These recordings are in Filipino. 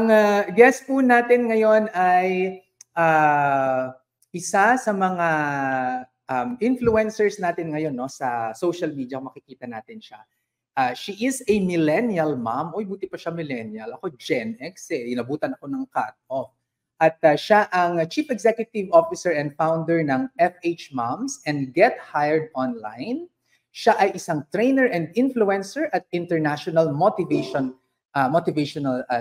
Ang guest po natin ngayon ay isa sa mga influencers natin ngayon, no, sa social media. Makikita natin siya. She is a millennial mom. Uy, buti pa siya millennial. Ako Gen X eh. Inabutan ako ng cut-off. At siya ang Chief Executive Officer and founder ng FH Moms and Get Hired Online. Siya ay isang trainer and influencer at international motivational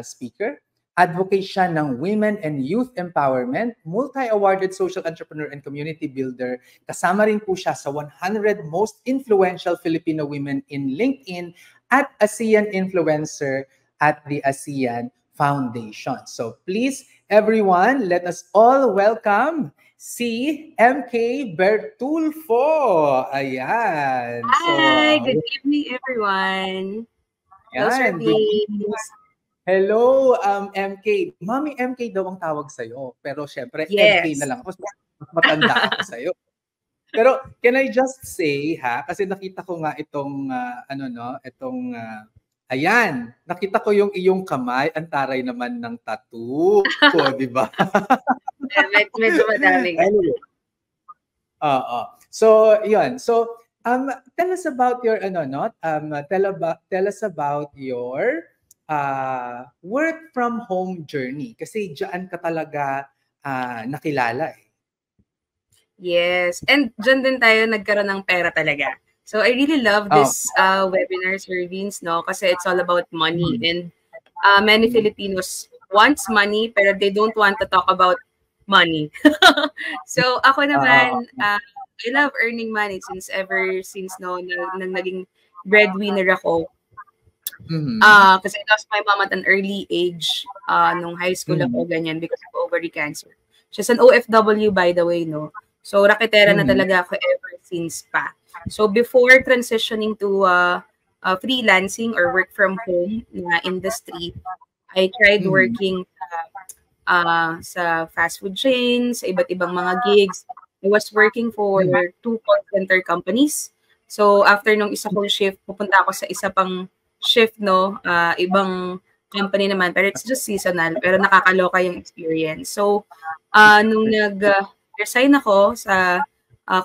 speaker. Advocate siya ng women and youth empowerment, multi-awarded social entrepreneur and community builder. Kasama rin po siya sa 100 most influential Filipino women in LinkedIn at ASEAN influencer at the ASEAN Foundation. So please, everyone, let us all welcome si MK Bertulfo. Ayan. Hi, good evening, everyone. Ayan. Hello, MK. Mami MK daw ang tawag sa'yo. Pero syempre, yes. MK na lang ako. Mas matanda ako sa'yo. Pero can I just say, kasi nakita ko nga itong, ayan, nakita ko yung iyong kamay, ang taray naman ng tattoo. Di ba? Medyo madami. So, yun. So, tell us about your, tell us about your work from home journey, kasi diyan ka talaga nakilala eh. Yes, and diyan din tayo nagkaroon ng pera talaga. So I really love this webinar, Sir Vince, no, kasi it's all about money. And many Filipinos wants money pero they don't want to talk about money. So ako naman, I love earning money since naging breadwinner ako. Kasi I lost my mom at an early age nung high school ako, ganyan, because of ovary cancer. She's an OFW, by the way, no? So, raketera na talaga ako ever since pa. So, before transitioning to freelancing or work from home na industry, I tried working sa fast food chains, sa iba't ibang mga gigs. I was working for 2 call center companies. So, after nung isa kong shift, pupunta ako sa isa pang shift, no, ibang company naman, pero it's just seasonal, pero nakakaloka yung experience. So, nung nag-resign ako sa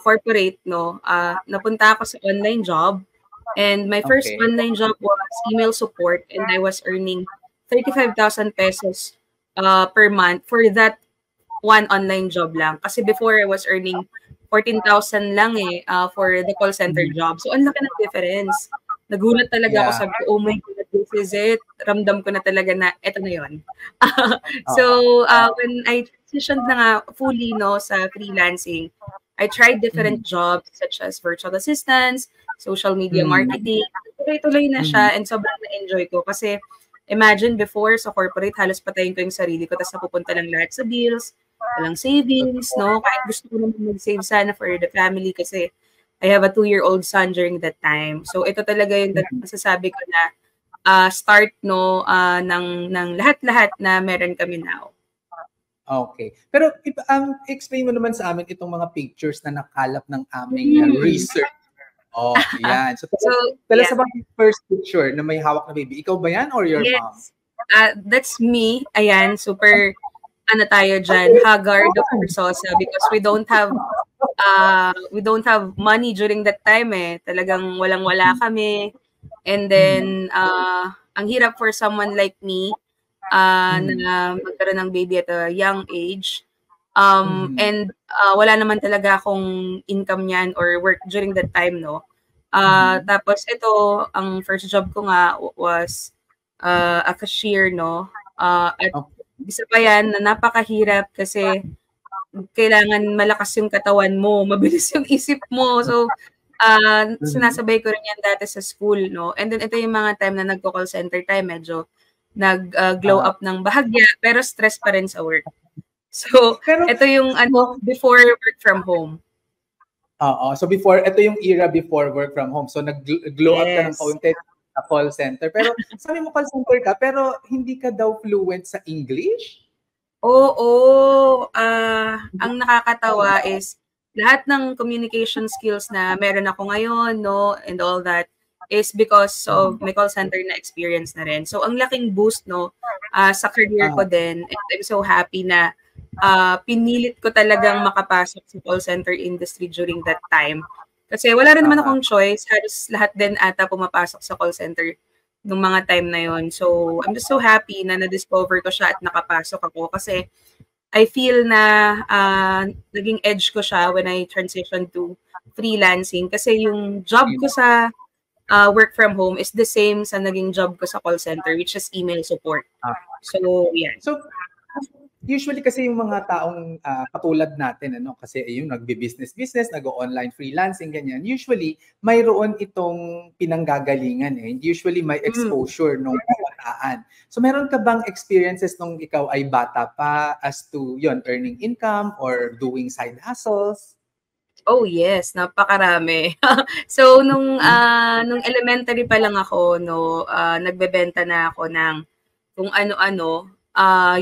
corporate, no, napunta ako sa online job, and my first online job was email support, and I was earning 35,000 pesos per month for that one online job lang. Kasi before, I was earning 14,000 lang for the call center job. So, ang laki ng difference. Nagulat talaga ako, sabi ko, oh my God, this is it. Ramdam ko na talaga na, eto na yun. So, when I transitioned na nga fully, no, sa freelancing, I tried different jobs such as virtual assistants, social media marketing. Tuloy-tuloy na siya, and sobrang na-enjoy ko. Kasi, imagine before, sa corporate, halos patayin ko yung sarili ko, tapos napupunta lang lahat sa bills, walang savings, no? Kahit gusto ko naman mag-save sana for the family kasi I have a 2-year-old son during that time. So ito talaga yung masasabi ko na start, no, ng lahat-lahat na meron kami now. Okay. Pero explain mo naman sa amin itong mga pictures na nakalap ng aming research. Oh, yan. So tell us about the first picture na may hawak na baby. Ikaw ba yan or your mom? That's me. Ayan, super tayo dyan, haggard of Versosa, because we don't have money during that time eh. Talagang walang-wala kami. And then, ang hirap for someone like me na magkaroon ng baby at a young age. And wala naman talaga akong income niyan or work during that time, no? Tapos ito, ang first job ko nga was a cashier, no? At isa pa yan na napakahirap kasi kailangan malakas yung katawan mo, mabilis yung isip mo. So, sinasabay ko rin yan dati sa school, no? And then ito yung mga time na nagko-call center time, medyo nag-glow up ng bahagya, pero stress pa rin sa work. So, ito yung before work from home. So before, ito yung era before work from home. So nag-glow up ka ng kaunti sa call center. Pero sabi mo call center ka, pero hindi ka daw fluent sa English? Oo. Ang nakakatawa is lahat ng communication skills na meron ako ngayon, no, and all that, is because of my call center na experience na rin. So, ang laking boost, no, sa career ko din. And I'm so happy na pinilit ko talagang makapasok sa call center industry during that time. Kasi wala rin naman akong choice. Halos lahat din ata pumapasok sa call center nung mga time na yon. So, I'm just so happy na na-discover ko siya at nakapasok ako kasi I feel na naging edge ko siya when I transitioned to freelancing kasi yung job ko sa work from home is the same sa naging job ko sa call center, which is email support. So, yeah. So, usually kasi yung mga taong katulad natin, kasi yung nagbe-business, nag-online freelancing, ganyan, usually mayroon itong pinanggagalingan usually may exposure nung kabataan. So, meron ka bang experiences nung ikaw ay bata pa as to earning income or doing side hustles? Oh yes, napakarami. So nung elementary pa lang ako nagbebenta na ako ng kung ano-ano.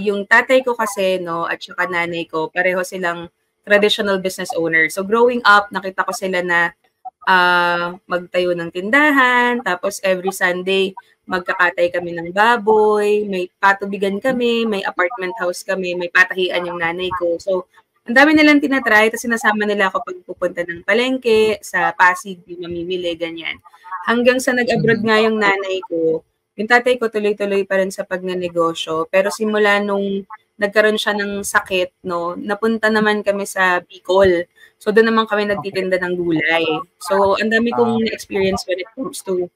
Yung tatay ko kasi at saka nanay ko, pareho silang traditional business owner. So growing up, nakita ko sila na magtayo ng tindahan, tapos every Sunday magkakatay kami ng baboy, may patubigan kami, may apartment house kami, may patahian yung nanay ko. So ang dami nilang tinatry, tapos sinasama nila ako pag pupunta ng palengke, sa Pasig, yung mamimili, ganyan. Hanggang sa nag-abroad nga yung nanay ko, yung tatay ko tuloy-tuloy pa rin sa pagnenegosyo. Pero simula nung nagkaroon siya ng sakit, napunta naman kami sa Bicol. So doon naman kami nagtitinda ng gulay. So ang dami kong experience when it comes to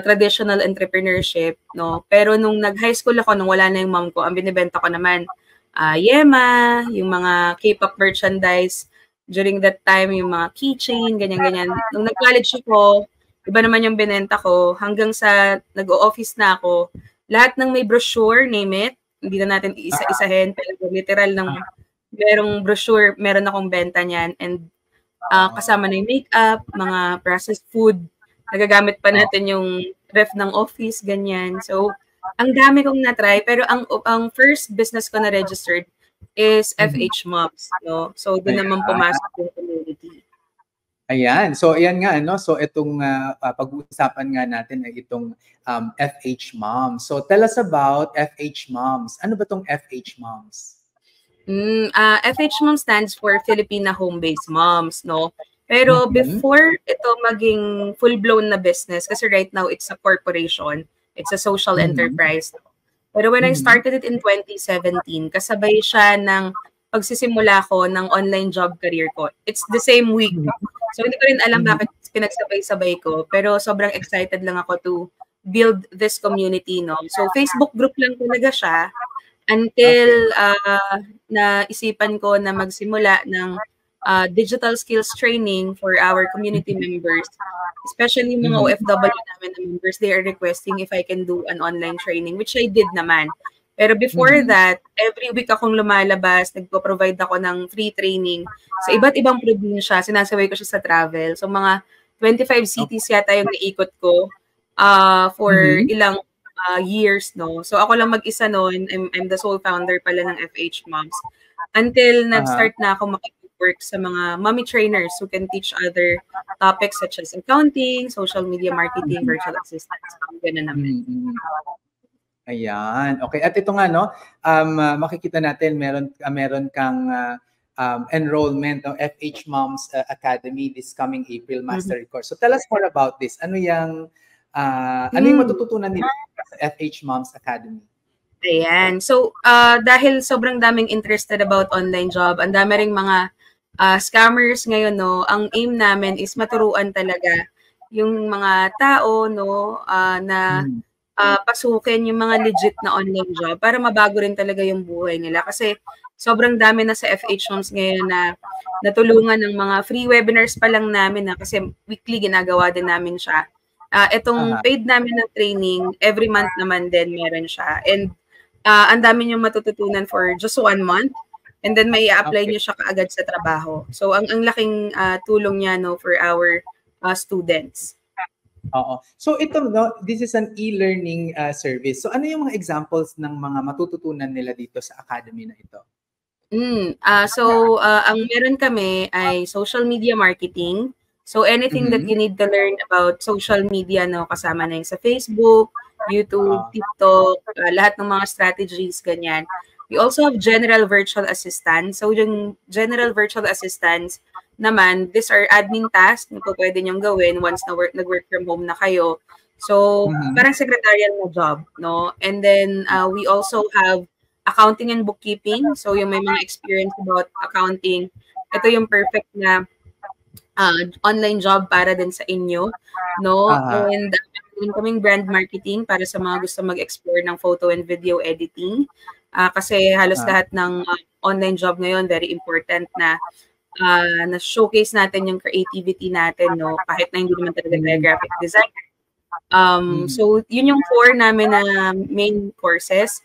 traditional entrepreneurship. Pero nung nag-high school ako, nung wala na yung mom ko, ang binibenta ko naman, Yema, yung mga K-pop merchandise. During that time, yung mga keychain, ganyan-ganyan. Nung nag-college ako, iba naman yung binenta ko. Hanggang sa nag-o-office na ako, lahat ng may brochure, name it, hindi na natin isa-isahin, pero literal ng merong brochure, meron akong benta niyan. And kasama na yung makeup, mga processed food, nagagamit pa natin yung ref ng office, ganyan. So, ang dami kong na-try, pero ang first business ko na registered is FH Moms. So, doon naman pumasok yung community. Ayan. So, ayan nga, So, itong pag-uusapan nga natin ay itong FH Moms. So, tell us about FH Moms. Ano ba tong FH Moms? FH Moms stands for Filipina Home-Based Moms, Pero before ito maging full-blown na business, kasi right now it's a corporation, it's a social enterprise. Pero when I started it in 2017, kasabay siya ng pagsisimula ko ng online job career ko. It's the same week. So hindi ko rin alam bakit pinagsabay-sabay ko, pero sobrang excited lang ako to build this community, So Facebook group lang talaga siya until naisipan ko na magsimula ng digital skills training for our community members, especially mga OFW namin na members. They are requesting if I can do an online training, which I did naman. Pero before that, every week akong lumalabas, nagpo-provide ako ng free training sa iba't ibang probinsya. Sinasabay ko siya sa travel. So mga 25 cities yata yung naikot ko for ilang years, So ako lang mag-isa noon. I'm the sole founder pala ng FH Moms. Until nag-start na ako work sa mga mommy trainers who can teach other topics such as accounting, social media marketing, virtual assistants. Ganun naman. Ayan. Okay. At ito nga, makikita natin meron kang enrollment ng FH Moms Academy this coming April mastery course. So tell us more about this. Ano yung matututunan nila sa FH Moms Academy? Ayan. So, dahil sobrang daming interested about online job, ang dami ring mga scammers ngayon, ang aim namin is maturuan talaga yung mga tao, na pasukin yung mga legit na online job para mabago rin talaga yung buhay nila. Kasi sobrang dami na sa FH Moms ngayon na natulungan ng mga free webinars pa lang namin, kasi weekly ginagawa din namin siya. Itong paid namin ng training, every month naman din meron siya. And ang dami nyo matututunan for just 1 month. And then may i-apply nyo siya kaagad sa trabaho. So ang laking tulong niya for our students. Oo. So ito, this is an e-learning service. So ano yung mga examples ng mga matututunan nila dito sa academy na ito? Ang meron kami ay social media marketing, So anything that you need to learn about social media, no, kasama na yung sa Facebook, YouTube, TikTok, lahat ng mga strategies, ganyan. We also have general virtual assistants. So yung general virtual assistants naman, these are admin tasks na po pwede niyong gawin once nag-work from home na kayo. So parang secretarial na job, no? And then we also have accounting and bookkeeping. So yung may mga experience about accounting, ito yung perfect na online job para din sa inyo, no? And kaming brand marketing para sa mga gusto mag-explore ng photo and video editing. Kasi halos lahat ng online job ngayon, very important na na-showcase natin yung creativity natin, no? Kahit na hindi naman talaga tayo graphic designer. So, yun yung 4 namin na main courses.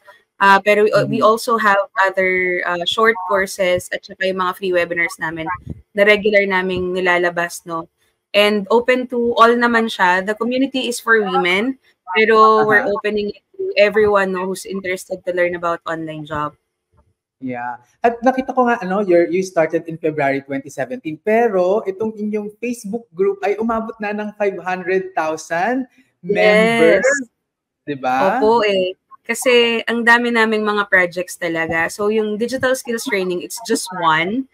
Pero we also have other short courses at saka yung mga free webinars namin na regular naming nilalabas, no? And open to all naman siya. The community is for women, pero we're opening it to everyone, no, who's interested to learn about online job. Yeah. At nakita ko nga, you started in February 2017, pero itong inyong Facebook group ay umabot na ng 500,000 members. Diba? Opo eh. Kasi ang dami naming mga projects talaga. So yung digital skills training, it's just one.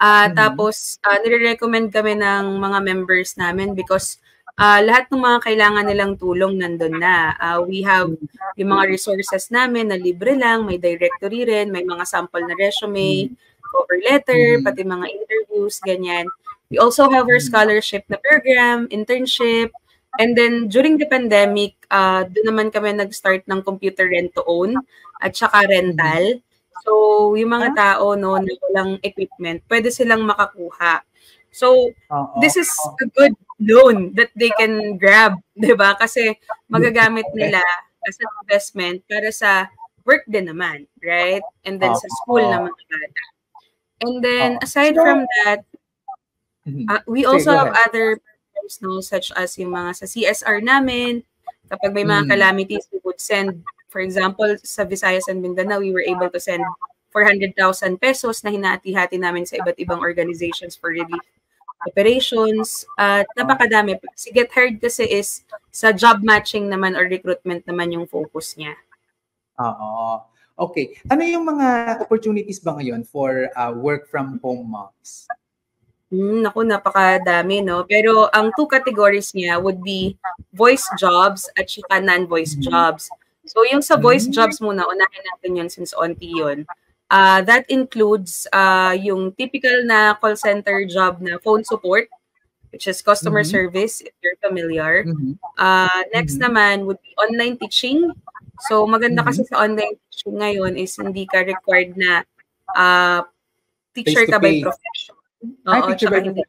Tapos nire-recommend kami ng mga members namin because lahat ng mga kailangan nilang tulong nandun na. We have yung mga resources namin na libre lang, may directory rin, may mga sample na resume, cover letter, pati mga interviews, ganyan. We also have our scholarship na program, internship, and then during the pandemic, doon naman kami nag-start ng computer rent-to-own at saka rental. So, yung mga tao, no, na walang equipment, pwede silang makakuha. So, this is a good loan that they can grab, di ba? Kasi magagamit nila as an investment para sa work din naman, right? And then sa school na mga bata. And then, aside from that, we also have other programs, no, such as yung mga sa CSR namin. Kapag may mga calamities, we would send, for example, sa Visayas and Mindanao, we were able to send 400,000 pesos na hinati-hati namin sa iba't ibang organizations for relief operations. At napakadami. Si Get Hired kasi is sa job matching naman or recruitment naman yung focus niya. Okay. Ano yung mga opportunities ba ngayon for work from home moms? Naku, napakadami, no? Pero ang 2 categories niya would be voice jobs at saka non-voice jobs. So yung sa voice jobs muna, unahin natin yun since onti yun. That includes yung typical na call center job na phone support, which is customer service, if you're familiar. Next naman would be online teaching. So maganda kasi sa online teaching ngayon is hindi ka required na teacher ka by profession. Tsaka hindi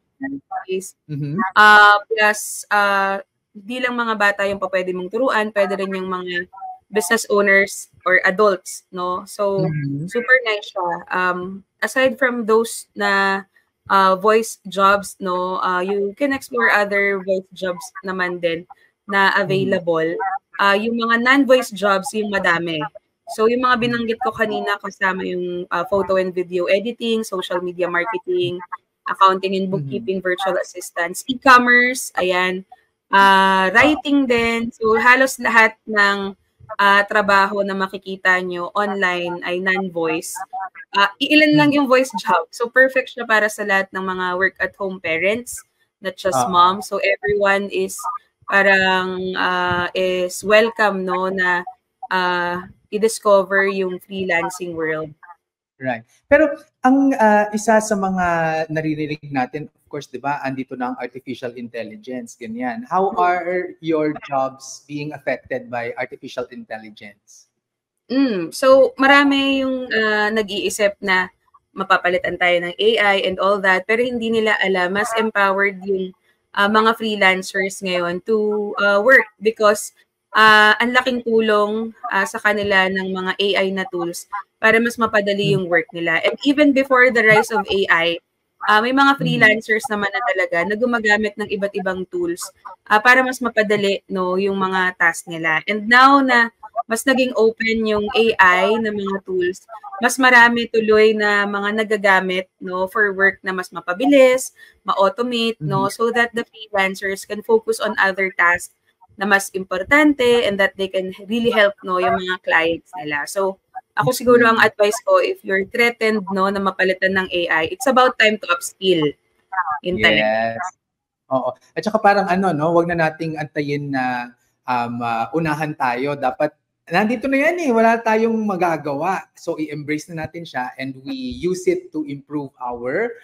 plus hindi lang mga bata yung pwede mong turuan, pwede rin yung mga business owners or adults, no? So super nice siya. Aside from those na voice jobs, no, you can explore other voice jobs naman din na available. Yung mga non-voice jobs, yung madami. So yung mga binanggit ko kanina kasama yung photo and video editing, social media marketing, accounting and bookkeeping, virtual assistants, e-commerce, ayan, writing din. So halos lahat ng trabaho na makikita nyo online ay non-voice. Iilan lang yung voice job. So perfect siya para sa lahat ng mga work-at-home parents, not just mom. So everyone is parang is welcome, no, na i-discover yung freelancing world. Right. Pero ang isa sa mga naririnig natin, of course, 'di ba, andito na ang artificial intelligence, ganyan. How are your jobs being affected by artificial intelligence? So marami yung nag-iisip na mapapalitan tayo ng AI and all that, pero hindi nila alam mas empowered yung mga freelancers ngayon to work because ang laking tulong sa kanila ng mga AI na tools para mas mapadali yung work nila. And even before the rise of AI, may mga freelancers naman na talaga na gumagamit ng iba't ibang tools para mas mapadali no yung mga task nila. And now na mas naging open yung AI na mga tools, mas marami tuloy na mga nagagamit no for work na mas mapabilis, ma-automate no so that the freelancers can focus on other tasks na mas importante and that they can really help no yung mga clients nila. So ako siguro ang advice ko if you're threatened no na mapalitan ng AI, it's about time to upskill. Yun talaga. Yes. Oo. At saka parang ano no, wag na nating antayin na unahan tayo. Dapat nandito na yan wala tayong magagawa. So i-embrace na natin siya and we use it to improve our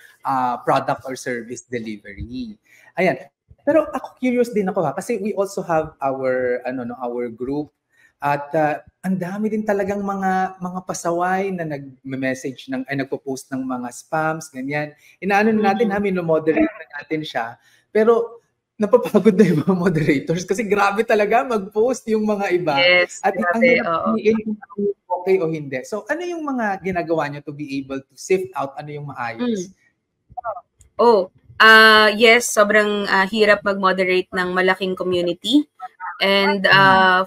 product or service delivery. Ayan. Pero ako curious din ako kasi we also have our our group at ang dami din talagang mga pasaway na nag-message nagpo-post ng mga spams ganyan. Inaano na natin moderate na natin siya. Pero napapagod na yung mga moderators kasi grabe talaga mag-post yung mga iba. Yes, at ang okay o hindi. So ano yung mga ginagawa niyo to be able to sift out ano yung maayos? Yes, sobrang hirap mag-moderate ng malaking community. And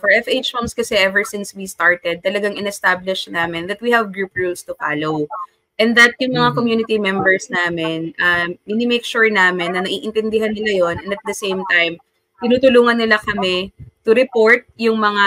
for FH Moms kasi ever since we started, talagang in-establish namin that we have group rules to follow. And that yung mga community members namin, ini-make sure namin na naiintindihan nila yon and at the same time, tinutulungan nila kami to report yung mga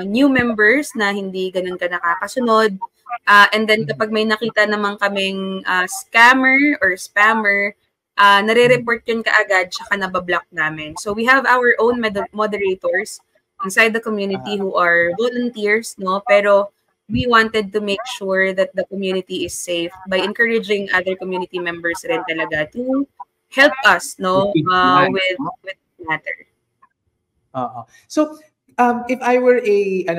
new members na hindi ganun ka nakakasunod. And then kapag may nakita naman kaming scammer or spammer, nare-report yun kaagad tsaka nabablock namin. So we have our own moderators inside the community who are volunteers, no? Pero we wanted to make sure that the community is safe by encouraging other community members rin talaga to help us, no, with the matter. So if I were a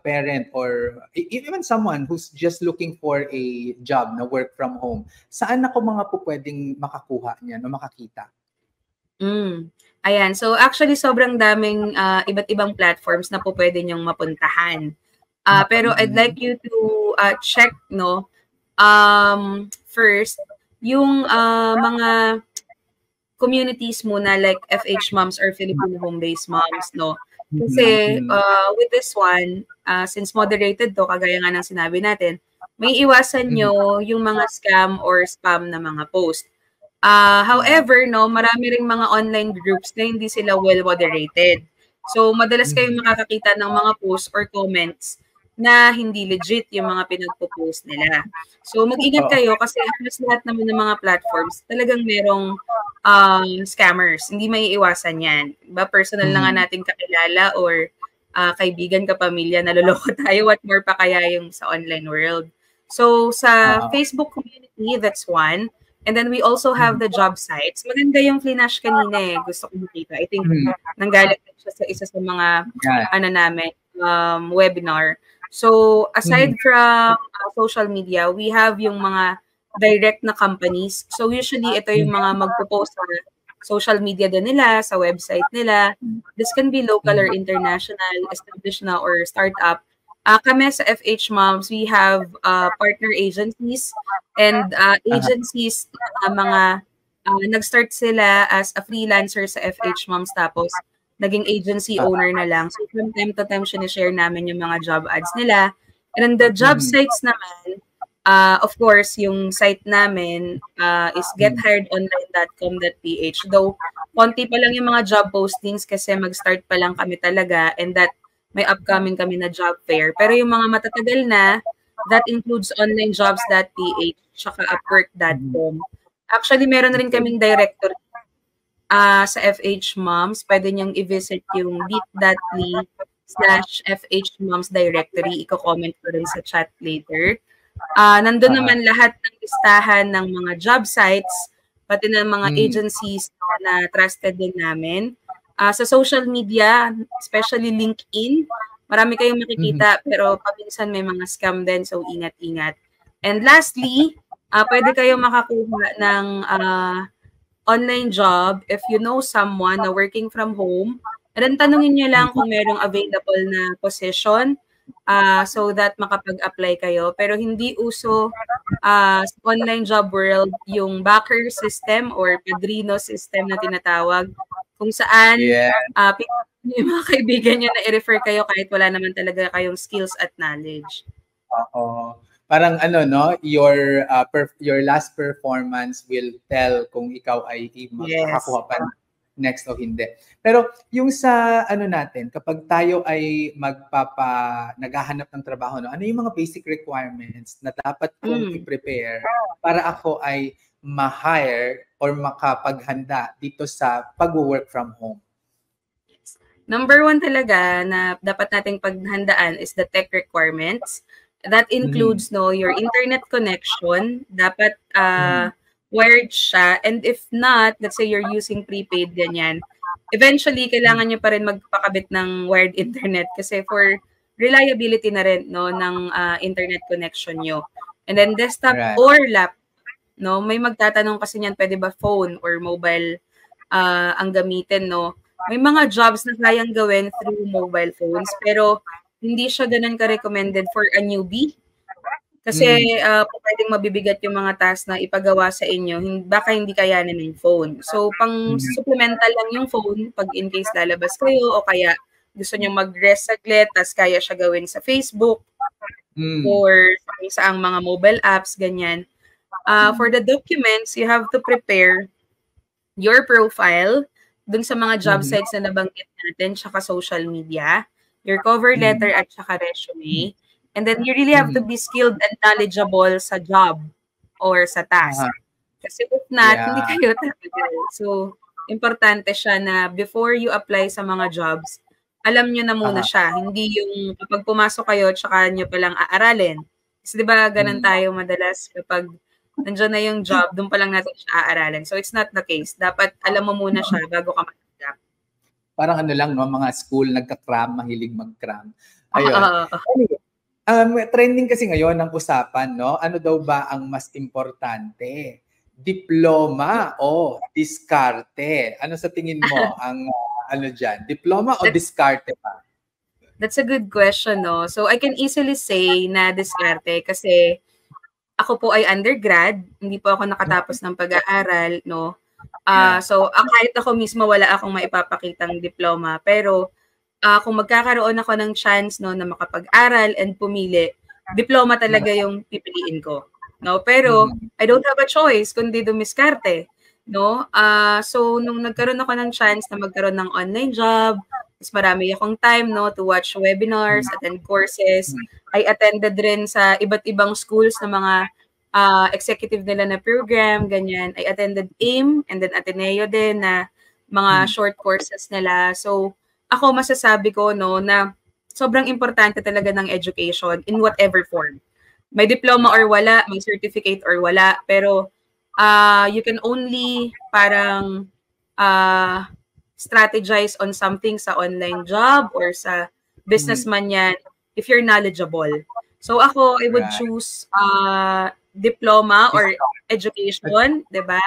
parent or even someone who's just looking for a job na work from home, saan ako mga pwedeng makakuha niyan o makakita? Ayan, so actually sobrang daming iba't ibang platforms na pwede niyong mapuntahan. Pero I'd like you to check no first yung mga communities muna like FH Moms or Filipino Home-Based Moms, no? Kasi with this one, since moderated to, kagaya nga ng sinabi natin, may iwasan nyo yung mga scam or spam na mga post. However, no, marami ring mga online groups na hindi sila well moderated. So, madalas kayong makakakita ng mga posts or comments na hindi legit yung mga pinagpo-post nila. So, mag-ingat kayo kasi halos lahat naman ng mga platforms talagang merong scammers. Hindi may iwasan yan. Diba? Personal na nga natin kakilala or kaibigan, kapamilya, naloloko tayo. What more pa kaya yung sa online world? So, sa Facebook community, that's one. And then we also have the job sites. Maganda yung Flinash kanina Gusto ko makita. I think nanggaling siya sa isa sa mga webinar. So, aside from social media, we have yung mga direct na companies. So, usually, ito yung mga magpo-post sa social media din nila, sa website nila. This can be local or international, established na or startup. Kami sa FH Moms, we have partner agencies and agencies na mga nag-start sila as a freelancer sa FH Moms tapos naging agency owner na lang. So, from time to time, sinishare namin yung mga job ads nila. And then the job sites naman, of course, yung site namin is gethiredonline.com.ph. Though, konti pa lang yung mga job postings kasi mag-start pa lang kami talaga and that may upcoming kami na job fair. Pero yung mga matatagal na, that includes onlinejobs.ph tsaka upwork.com. Actually, meron rin kaming directory sa FH Moms. Pwede niyang i-visit yung bit.ly/FH Moms directory. Iko-comment ko rin sa chat later. Nandun naman lahat ng listahan ng mga job sites, pati ng mga agencies na trusted din namin. Sa social media, especially LinkedIn, marami kayong makikita pero paminsan may mga scam din, so ingat-ingat. And lastly, pwede kayong makakuha ng online job if you know someone na working from home. And then tanungin nyo lang kung merong available na position so that makapag-apply kayo. Pero hindi uso sa online job world, yung backer system or padrino system na tinatawag, kung saan yung mga kaibigan nyo na i-refer kayo kahit wala naman talaga kayong skills at knowledge. Oo. Parang ano, no, your last performance will tell kung ikaw ay makakuha pa next o hindi. Pero yung sa ano natin, kapag tayo ay naghahanap ng trabaho, no, ano yung mga basic requirements na dapat kong i-prepare para ako ay ma-hire or makapaghanda dito sa pag-work from home? Number 1 talaga na dapat nating paghandaan is the tech requirements. That includes your internet connection. Dapat wired siya. And if not, let's say you're using prepaid, ganyan. Eventually, kailangan nyo pa rin magpakabit ng wired internet kasi for reliability na rin ng internet connection nyo. And then desktop or laptop. May magtatanong kasi niyan, pwede ba phone or mobile ang gamitin, May mga jobs na kayang gawin through mobile phones, pero hindi siya ganun ka-recommended for a newbie. Kasi pwedeng mabibigat yung mga task na ipagawa sa inyo, baka hindi kayanin ng phone. So, pang supplemental lang yung phone pag in case lalabas kayo o kaya gusto nyo mag-rest saglit, tas kaya siya gawin sa Facebook or sa ang mga mobile apps, ganyan. For the documents, you have to prepare your profile dun sa mga job sites na nabanggit natin, tsaka social media, your cover letter at tsaka resume. And then you really have to be skilled and knowledgeable sa job or sa task. Kasi if not, hindi kayo tatagal. So, importante siya na before you apply sa mga jobs, alam nyo na muna siya. Hindi yung kapag pumasok kayo, tsaka nyo palang aaralin. Kasi diba, ganun tayo madalas kapag nandiyan na yung job, doon pa lang natin siya aaralin. So, it's not the case. Dapat alam mo muna siya bago ka mag-adapt. Parang ano lang, mga school, nagka-cram, mahilig mag-cram. Ayun. Trending kasi ngayon ng usapan, ano daw ba ang mas importante? Diploma o diskarte? Ano sa tingin mo ang dyan? Diploma o diskarte pa? That's a good question, So, I can easily say na diskarte kasi ako po ay undergrad, hindi po ako nakatapos ng pag-aaral, So, kahit ako mismo wala akong maipapakitang diploma, pero kung magkakaroon ako ng chance na makapag-aral and pumili, diploma talaga yung pipiliin ko. Pero I don't have a choice kundi dumiskarte, So, nung nagkaroon ako ng chance na magkaroon ng online job, mas marami akong time to watch webinars, attend courses. I attended rin sa iba't ibang schools na mga executive nila na program, ganyan. I attended AIM and then Ateneo din na mga short courses nila. So, ako masasabi ko na sobrang importante talaga ng education in whatever form. May diploma or wala, may certificate or wala, pero you can only parang strategize on something sa online job or sa business man yan if you're knowledgeable. So ako, I would choose diploma or education, diba?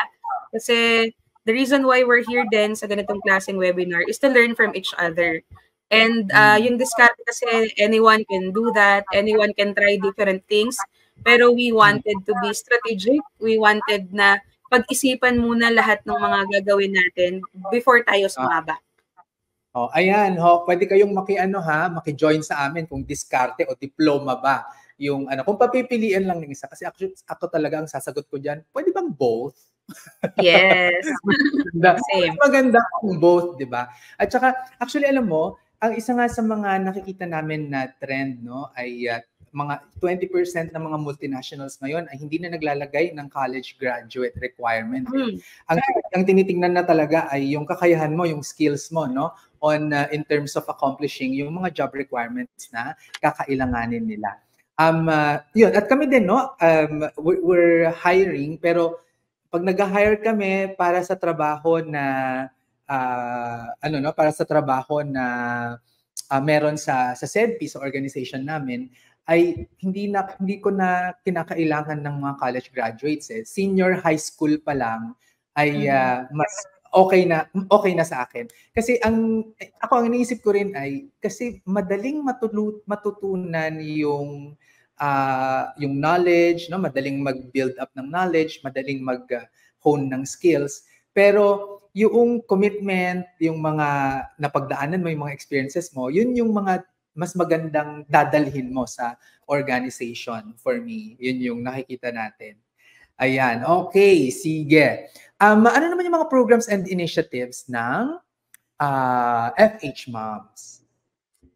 Kasi the reason why we're here din sa ganitong klaseng webinar is to learn from each other. And yung diskarte kasi, anyone can do that, anyone can try different things, pero we wanted to be strategic, we wanted na pag-isipan muna lahat ng mga gagawin natin before tayo sumabak. Ayan, pwede kayong maki-join sa amin kung diskarte o diploma ba yung kung papipilian lang ng isa, kasi actually ako talaga ang sasagot ko diyan, pwede bang both? Yes. Same. Maganda kung both, 'di ba? At saka actually alam mo, ang isa nga sa mga nakikita namin na trend ay mga 20% ng mga multinationals ngayon ay hindi na naglalagay ng college graduate requirement. Ang tinitingnan na talaga ay yung kakayahan mo, yung skills mo, in terms of accomplishing yung mga job requirements na kakailanganin nila. Yun, at kami din, we're hiring, pero pag nag-hire kami para sa trabaho na meron sa SEDP, sa organization namin, ay hindi ko na kinakailangan ng mga college graduates. Senior high school pa lang ay mas okay na sa akin. Kasi ako ang iniisip ko rin ay kasi madaling matutunan yung yung knowledge, no, madaling mag-build up ng knowledge, madaling mag-hone ng skills. Pero yung commitment, yung mga napagdaanan mo, yung mga experiences mo, yun yung mga mas magandang dadalhin mo sa organization for me. Yun yung nakikita natin. Ayan, okay, sige. Ano naman yung mga programs and initiatives ng FH Moms?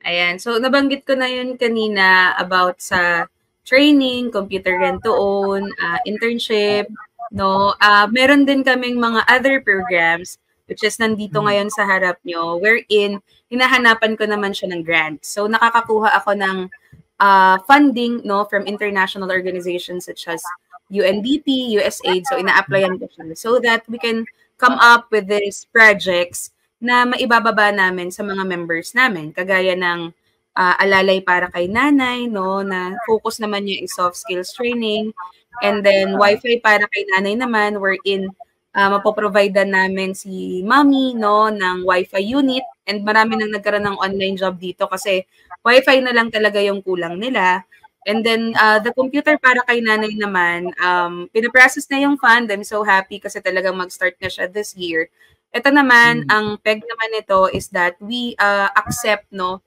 Ayan, so nabanggit ko na yun kanina about sa training, computer rent-to-own, internship, no? Meron din kaming mga other programs which is nandito ngayon sa harap nyo, wherein hinahanapan ko naman siya ng grant. So nakakakuha ako ng funding, no, from international organizations such as UNDP, USAID. So ina-applyan ko siya so that we can come up with these projects na maibababa namin sa mga members namin. Kagaya ng alalay para kay nanay, no, na focus naman niya is soft skills training. And then Wi-Fi para kay nanay naman, wherein mapoprovide namin si mommy, no, ng Wi-Fi unit. And marami nang nagkaroon ng online job dito kasi Wi-Fi na lang talaga yung kulang nila. And then the computer para kay nanay naman, pinaprocess na yung fund. I'm so happy kasi talagang mag-start na siya this year. Ito naman, ang peg naman nito is that we accept, no,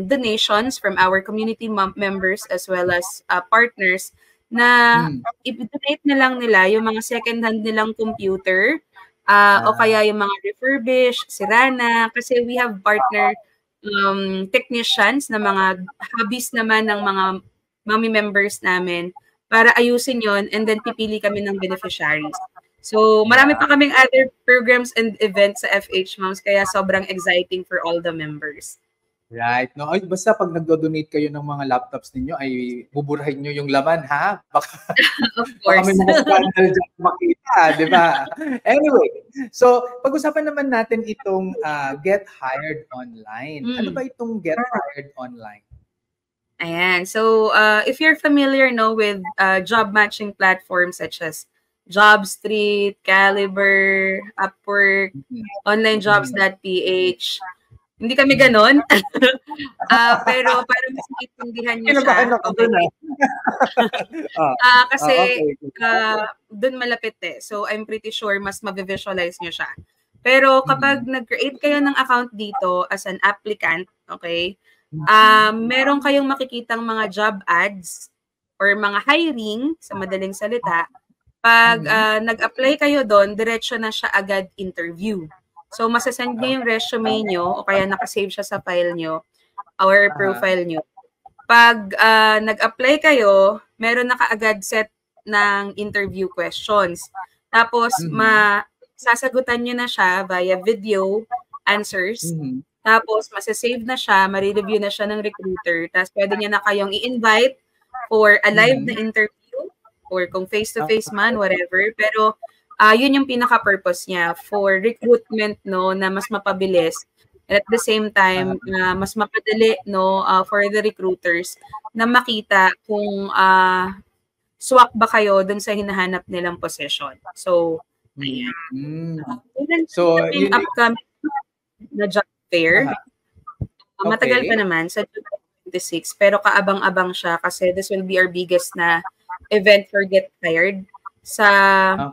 donations from our community members as well as partners na i-donate na lang nila yung mga second-hand nilang computer o kaya yung mga refurbish, sira na. Kasi we have partner technicians na mga hobbies naman ng mga mommy members namin para ayusin yon and then pipili kami ng beneficiaries. So, marami pa kaming other programs and events sa FH Moms kaya sobrang exciting for all the members. Right. No, ay, basta pag nagdo-donate kayo ng mga laptops ninyo ay buburahin nyo yung laman, ha? Baka, of course. Baka may mga scandal dyan makita, di ba? Anyway, so pag-usapan naman natin itong Get Hired Online. Ano ba itong Get Hired Online? Ayan. So, if you're familiar, no, with job matching platforms such as JobStreet, Caliber, Upwork, onlinejobs.ph. Hindi kami ganon. Pero para mas maintindihan niyo siya. Kasi dun malapit eh. So I'm pretty sure mas ma-visualize niyo siya. Pero kapag nag-create kayo ng account dito as an applicant, okay, meron kayong makikitang mga job ads or mga hiring, sa madaling salita. Pag nag-apply kayo doon, diretso na siya agad interview. So, masasend niyo yung resume nyo o kaya nakasave siya sa file nyo or profile nyo. Pag nag-apply kayo, meron na kaagad set ng interview questions. Tapos, sasagutan nyo na siya via video answers. Tapos, masasave na siya, marireview na siya ng recruiter. Tapos, pwede niya na kayong i-invite for a live na interview or kung face-to-face man, whatever. Pero, yun yung pinaka-purpose niya for recruitment, no, na mas mapabilis. And at the same time, mas mapadali, no, for the recruiters na makita kung swak ba kayo dun sa hinahanap nilang position. So, ayan. So, yung upcoming na job fair, matagal pa naman sa 2026, pero kaabang-abang siya kasi this will be our biggest na event for Get Hired. Sa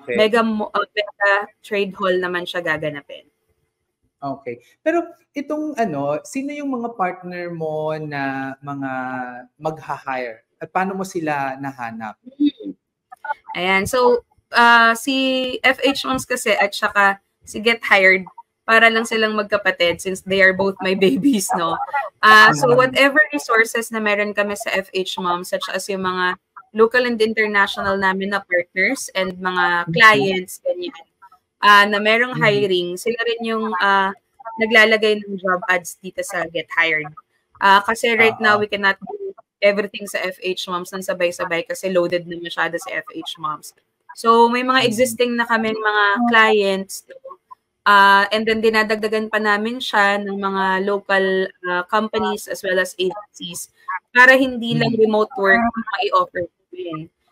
Mega Trade Hall naman siya gaganapin. Okay. Pero itong sino yung mga partner mo na mga magha-hire? At paano mo sila nahanap? Ayan. So, si FH Moms kasi at saka si Get Hired, para lang silang magkapatid since they are both my babies, no? So, whatever resources na meron kami sa FH Moms, such as yung mga local and international namin na partners and mga clients, ganyan, na merong hiring, sila rin yung naglalagay ng job ads dito sa Get Hired. Kasi right now, we cannot do everything sa FH Moms nang sabay-sabay kasi loaded na masyado sa FH Moms. So, may mga existing na kaming mga clients, and then dinadagdagan pa namin siya ng mga local companies as well as agencies para hindi lang remote work mai-offer.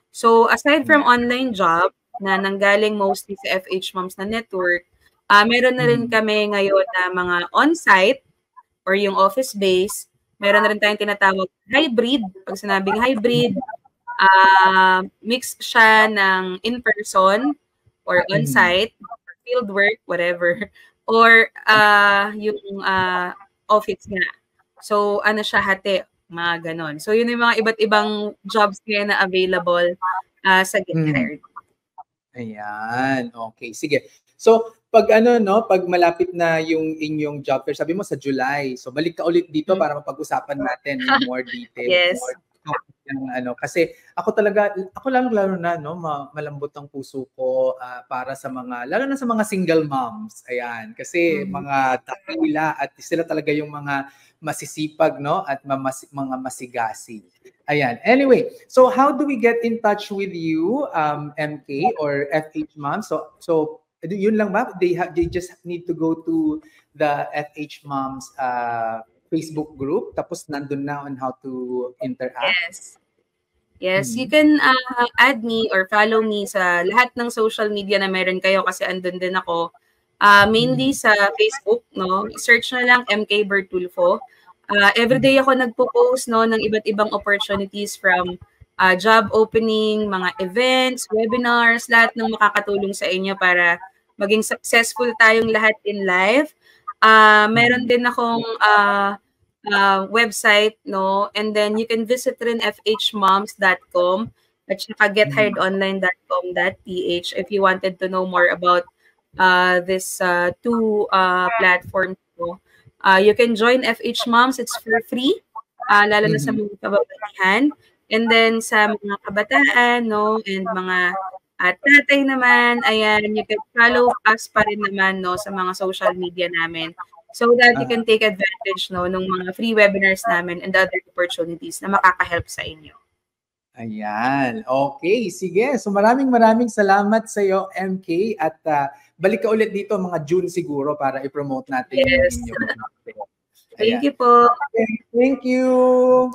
So, aside from online job na nanggaling mostly sa FH Moms na network, meron na rin kami ngayon na mga on-site or yung office base Meron na rin tayong tinatawag hybrid. Pag sinabing hybrid, mix siya ng in-person or on-site, field work, whatever, or yung office nga. So, ano siya, hati, mga ganon. So, yun yung mga iba't ibang jobs ngayon na available sa Get Hired. Ayan, okay. Sige. So, pag ano, no, pag malapit na yung inyong job fair, sabi mo sa July. So, balik ka ulit dito para mapag-usapan natin in more detail. Yes. Kasi ako lalo na, no, malambot ang puso ko para sa mga, lalo na sa mga single moms. Ayan, kasi mga takila at sila talaga yung mga masisipag, no, at mga masigasi. Ayan. Anyway, so how do we get in touch with you, MK or FH Mom? So yun lang ba? They just need to go to the FH Moms Facebook group, tapos nandun na on how to interact. Yes, you can add me or follow me sa lahat ng social media na meron kayo kasi andun din ako. Mainly sa Facebook, no? Search na lang MK Bertulfo. Everyday ako nagpo-post, no, ng iba't ibang opportunities from job opening, mga events, webinars, lahat ng makakatulong sa inyo para maging successful tayong lahat in life. Meron din akong website, no, and then you can visit rin fhmoms.com at saka gethiredonline.com.ph if you wanted to know more about this two platforms. No? You can join FH Moms. It's for free, lalo na sa mga kababaihan. And then sa mga kabataan, no, and mga tatay naman, ayan, you can follow us pa rin naman, no, sa mga social media namin so that you can take advantage, no, ng mga free webinars namin and other opportunities na makaka-help sa inyo. Ayan. Okay, sige. So maraming salamat sa iyo, MK, at balik ka ulit dito mga June siguro para i-promote natin yung inyong. Thank you po. Okay, thank you.